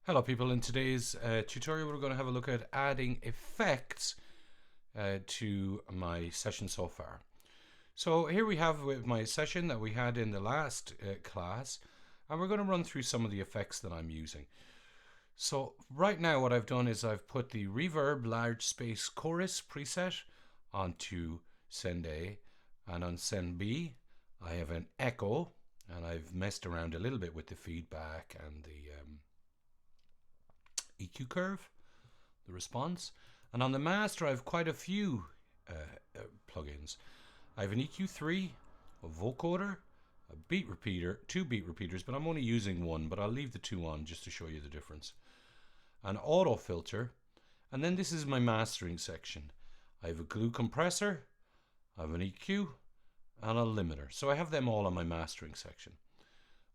Hello people, in today's tutorial we're going to have a look at adding effects to my session so far. So here we have with my session that we had in the last class, and we're going to run through some of the effects that I'm using. So right now what I've done is I've put the reverb large space chorus preset onto send A, and on send B I have an echo, and I've messed around a little bit with the feedback and the EQ curve, the response. And on the master I have quite a few plugins. I have an EQ3, a vocoder, a beat repeater, two beat repeaters, but I'm only using one, but I'll leave the two on just to show you the difference. An auto filter, and then this is my mastering section. I have a glue compressor, I have an EQ, and a limiter. So I have them all on my mastering section.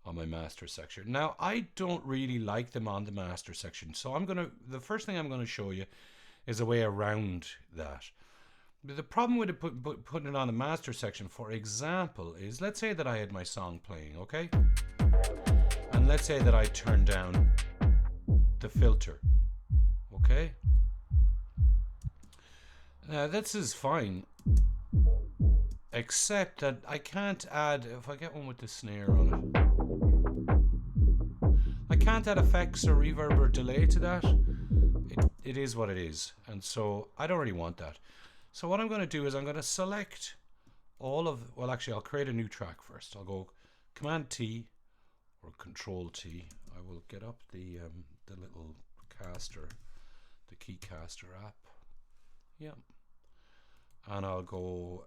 On my master section. Now I don't really like them on the master section, so the first thing I'm going to show you is a way around that. The problem with putting it on the master section, for example, is let's say that I had my song playing, okay? And let's say that I turn down the filter, okay? Now this is fine, except that I can't add, if I get one with the snare on it, I can't add effects or reverb or delay to that. It is what it is, and so I don't really want that. So what I'm going to do is I'm going to select all of, well actually I'll create a new track first. I'll go Command T or Control T. I will get up the little caster, the Keycaster app. Yeah. And I'll go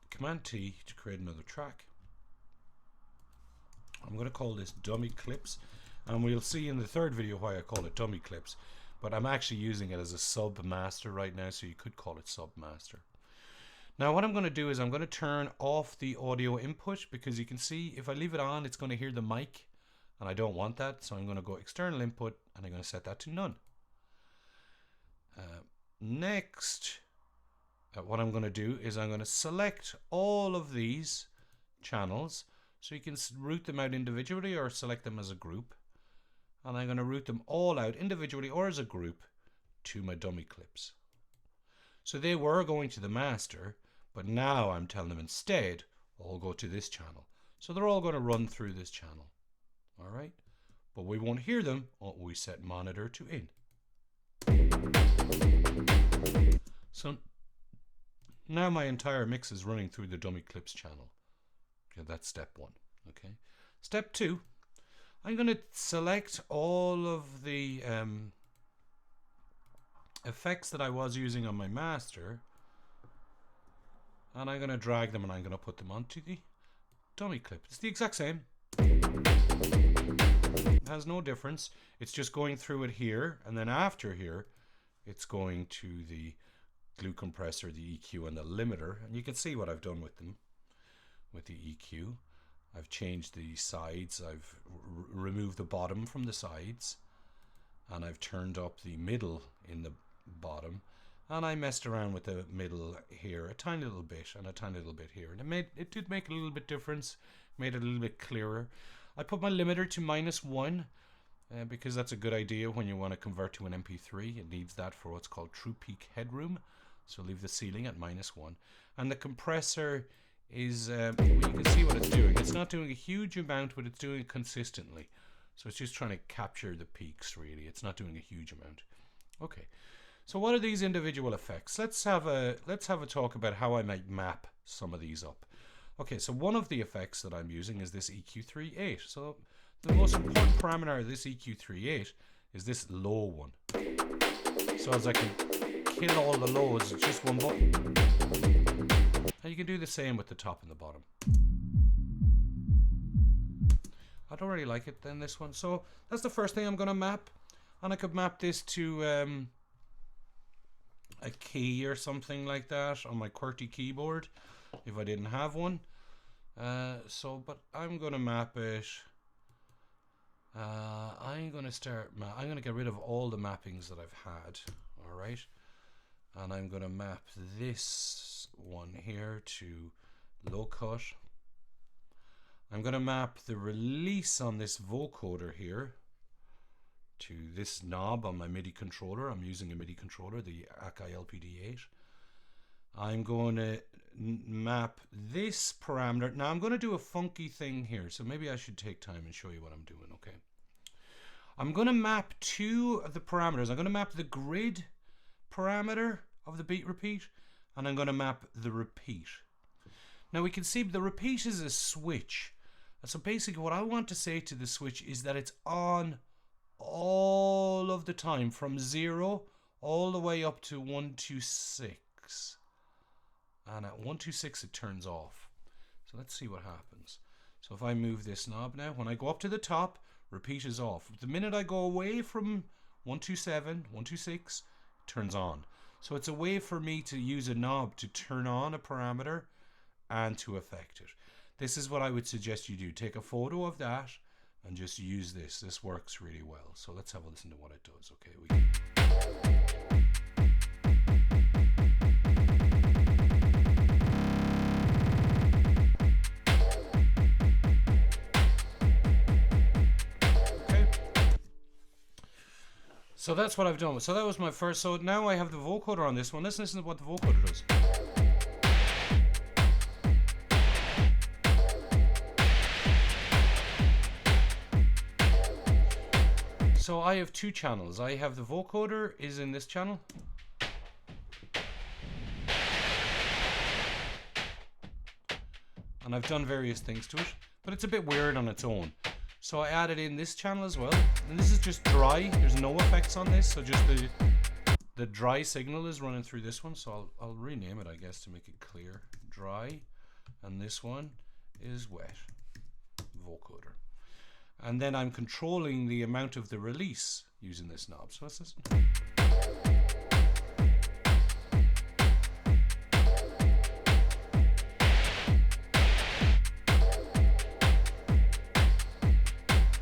Command T to create another track. I'm going to call this Dummy Clips, and we'll see in the third video why I call it Dummy Clips, but I'm actually using it as a sub master right now, so you could call it sub master. Now what I'm going to do is I'm going to turn off the audio input, because you can see if I leave it on it's going to hear the mic, and I don't want that, so I'm going to go external input and I'm going to set that to none. Next, what I'm going to do is I'm going to select all of these channels, so you can route them out individually or select them as a group, and I'm going to route them all out individually or as a group to my dummy clips. So they were going to the master, but now I'm telling them instead all go to this channel. So they're all going to run through this channel. Alright, but we won't hear them until we set monitor to in. So now my entire mix is running through the dummy clips channel. Okay, that's step one. Okay, step two, I'm going to select all of the effects that I was using on my master, and I'm going to drag them and I'm going to put them onto the dummy clip. It's the exact same. It has no difference. It's just going through it here, and then after here it's going to the glue compressor, the EQ, and the limiter, and you can see what I've done with them. With the EQ, I've changed the sides, I've removed the bottom from the sides, and I've turned up the middle in the bottom, and I messed around with the middle here a tiny little bit and a tiny little bit here, and it did make a little bit difference, made it a little bit clearer. I put my limiter to -1 because that's a good idea when you want to convert to an MP3. It needs that for what's called true peak headroom, so leave the ceiling at -1, and the compressor is, well, you can see what it's doing. It's not doing a huge amount, but it's doing it consistently. So it's just trying to capture the peaks, really. It's not doing a huge amount. Okay, so what are these individual effects? Let's have a talk about how I might map some of these up. Okay, so one of the effects that I'm using is this EQ38. So the most important parameter of this EQ38 is this low one. So as I can kill all the lows, it's just one button. And you can do the same with the top and the bottom. I don't really like it then, this one. So that's the first thing I'm going to map. And I could map this to a key or something like that on my QWERTY keyboard if I didn't have one. But I'm going to map it. I'm going to get rid of all the mappings that I've had. All right. And I'm going to map this one here to low cut. I'm going to map the release on this vocoder here to this knob on my MIDI controller. I'm using a MIDI controller, the Akai LPD8. I'm going to map this parameter. Now I'm going to do a funky thing here, so maybe I should take time and show you what I'm doing. Okay, I'm going to map two of the parameters. I'm going to map the grid parameter of the beat repeat, and I'm going to map the repeat. Now we can see the repeat is a switch. So basically what I want to say to the switch is that it's on all of the time, from 0 all the way up to 126. And at 126 it turns off. So let's see what happens. So if I move this knob now, when I go up to the top, repeat is off. The minute I go away from 127, 126, it turns on. So it's a way for me to use a knob to turn on a parameter and to affect it. This is what I would suggest you do. Take a photo of that and just use this. This works really well. So let's have a listen to what it does. Okay, so that's what I've done. So that was my first. So now I have the vocoder on this one. Let's listen to what the vocoder does. So I have two channels. I have the vocoder is in this channel. And I've done various things to it, but it's a bit weird on its own. So I added in this channel as well. And this is just dry. There's no effects on this. So just the dry signal is running through this one. So I'll rename it, I guess, to make it clear. Dry. And this one is wet. Vocoder. And then I'm controlling the amount of the release using this knob. So let's listen.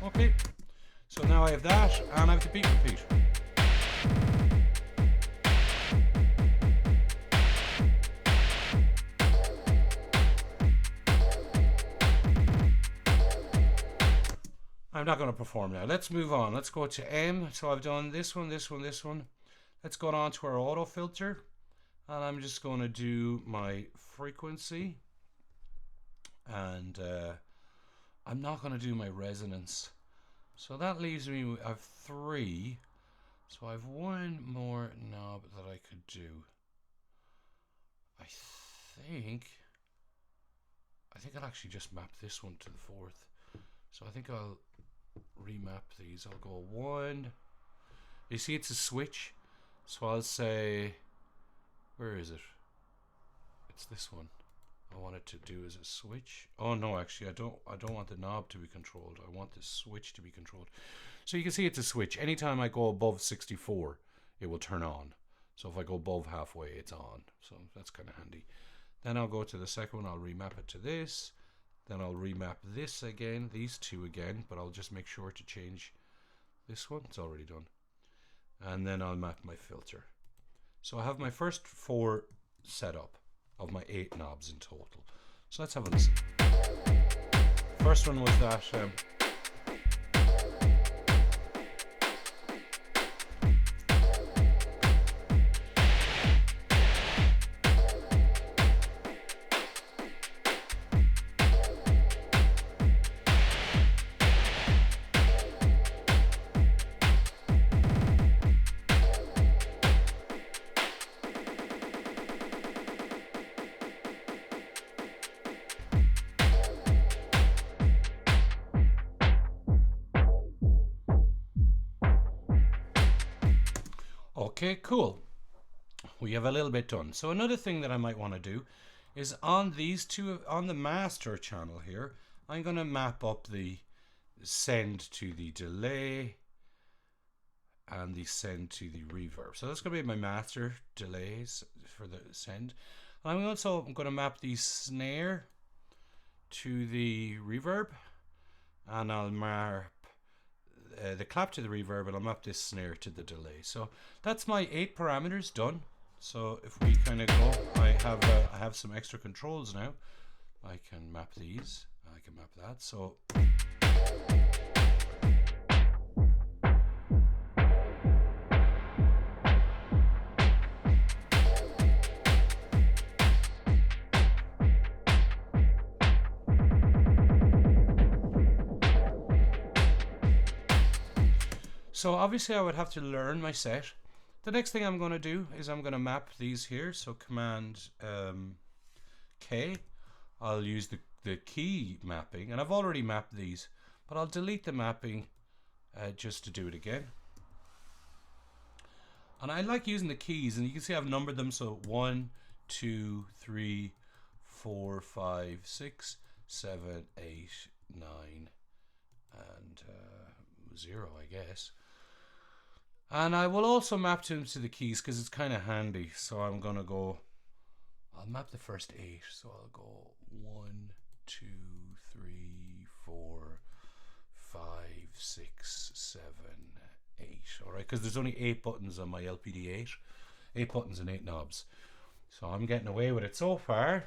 Okay, so now I have that, and I have the beat repeat. I'm not going to perform now. Let's move on. Let's go to M. So I've done this one, this one, this one. Let's go on to our auto filter. And I'm just going to do my frequency. And I'm not going to do my resonance. So that leaves me, I have 3. So I have one more knob that I could do. I think I'll actually just map this one to the 4th. So I think I'll remap these. I'll go 1. You see it's a switch. So I'll say, where is it? It's this one. I want it to do as a switch. Oh no, actually I don't want the knob to be controlled. I want the switch to be controlled. So you can see it's a switch. Anytime I go above 64, it will turn on. So if I go above halfway, it's on. So that's kind of handy. Then I'll go to the second one. I'll remap it to this. Then I'll remap this again, these two again, but I'll just make sure to change this one. It's already done. And then I'll map my filter. So I have my first 4 set up of my 8 knobs in total. So let's have a listen. First one was that okay, cool. We have a little bit done. So another thing that I might want to do is on these two, on the master channel here, I'm going to map up the send to the delay and the send to the reverb. So that's going to be my master delays for the send. I'm also going to map the snare to the reverb, and I'll map the clap to the reverb, and I'll map this snare to the delay. So that's my 8 parameters done. So if we kind of go, I have some extra controls now. I can map these. I can map that. So So obviously I would have to learn my set. The next thing I'm going to do is I'm going to map these here. So Command K. I'll use the key mapping, and I've already mapped these, but I'll delete the mapping just to do it again. And I like using the keys, and you can see I've numbered them. So 1, 2, 3, 4, 5, 6, 7, 8, 9, and 0, I guess. And I will also map them to the keys because it's kind of handy. So I'm going to go, I'll map the first 8. So I'll go 1, 2, 3, 4, 5, 6, 7, 8. All right, because there's only 8 buttons on my LPD8. 8 buttons and 8 knobs. So I'm getting away with it so far.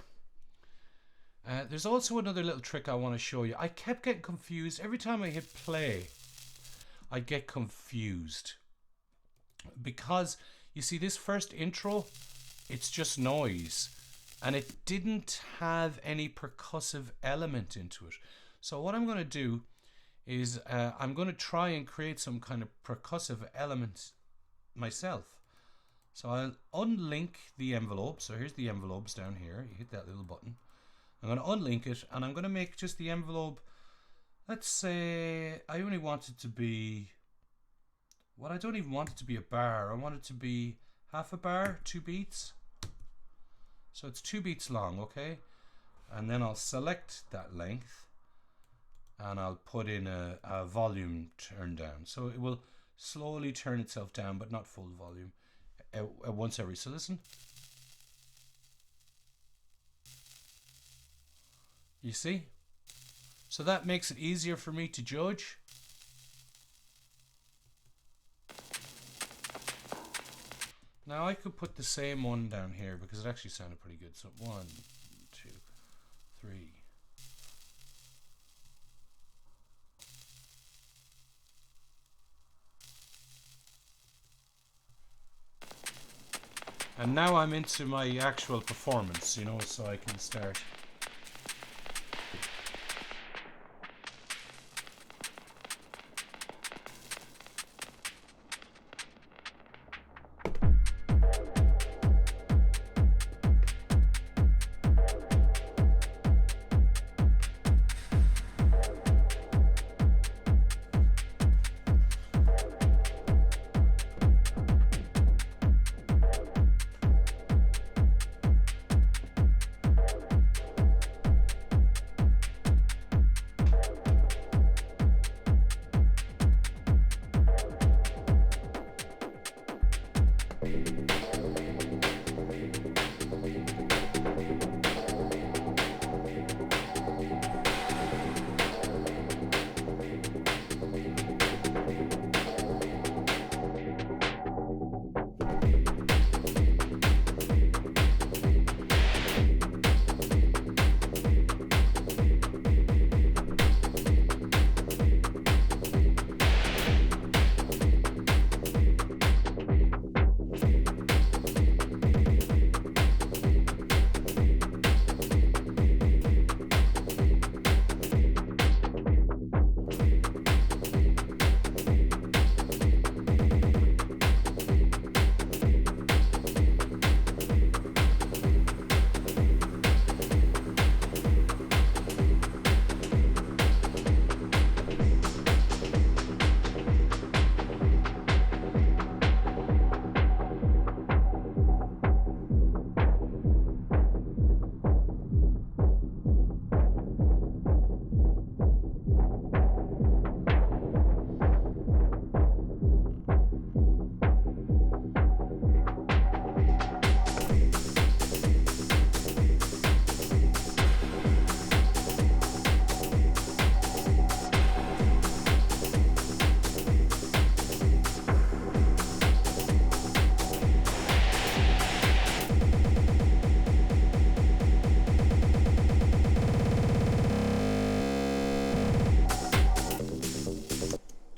There's also another little trick I want to show you. I kept getting confused. Every time I hit play, I get confused. Because, you see, this first intro, it's just noise. And it didn't have any percussive element into it. So what I'm going to do is I'm going to try and create some kind of percussive element myself. So I'll unlink the envelope. So here's the envelopes down here. You hit that little button. I'm going to unlink it, and I'm going to make just the envelope, let's say I only want it to be, well, I don't even want it to be a bar. I want it to be half a bar, 2 beats. So it's 2 beats long, okay? And then I'll select that length, and I'll put in a volume turn down. So it will slowly turn itself down, but not full volume, once every. So listen. You see? So that makes it easier for me to judge. Now I could put the same one down here because it actually sounded pretty good. So 1, 2, 3. And now I'm into my actual performance, you know, so I can start.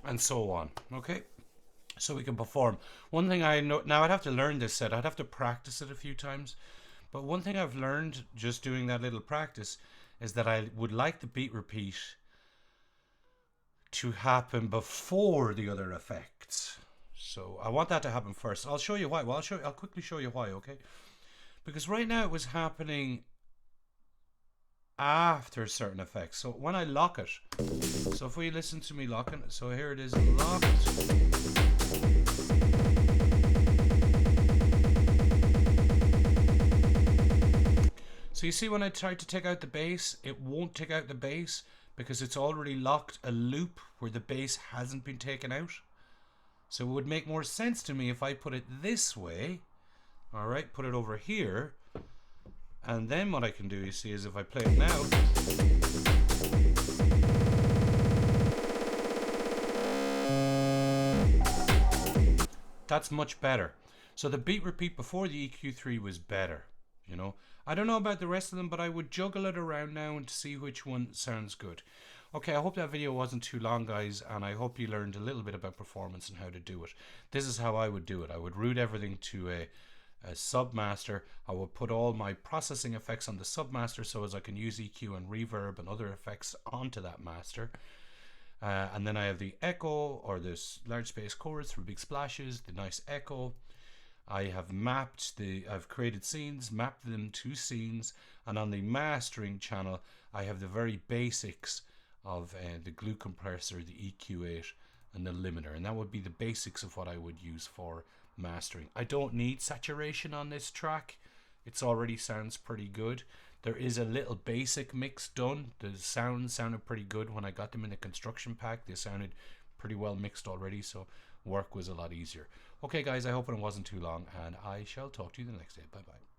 And so on. Okay, so we can perform. One thing I know now, I'd have to learn this set. I'd have to practice it a few times, but one thing I've learned just doing that little practice is that I would like the beat repeat to happen before the other effects. So I want that to happen first. I'll show you why. Well, I'll quickly show you why, okay? Because right now it was happening after certain effects. So when I lock it, so if we listen to me locking, so here it is locked. So you see when I try to take out the bass, it won't take out the bass because it's already locked a loop where the bass hasn't been taken out. So it would make more sense to me if I put it this way. All right, put it over here. And then what I can do, you see, is if I play it now. That's much better. So the beat repeat before the EQ3 was better, you know. I don't know about the rest of them, but I would juggle it around now and see which one sounds good. Okay, I hope that video wasn't too long, guys, and I hope you learned a little bit about performance and how to do it. This is how I would do it. I would route everything to a submaster. I would put all my processing effects on the submaster so as I can use EQ and reverb and other effects onto that master. And then I have the echo, or this large space chorus for big splashes, the nice echo. I have I've created scenes, mapped them to scenes, and on the mastering channel I have the very basics of the glue compressor, the EQ8 and the limiter, and that would be the basics of what I would use for mastering. I don't need saturation on this track. It already sounds pretty good. There is a little basic mix done. The sounds sounded pretty good when I got them in the construction pack. They sounded pretty well mixed already, so work was a lot easier. Okay guys, I hope it wasn't too long, and I shall talk to you the next day. Bye bye.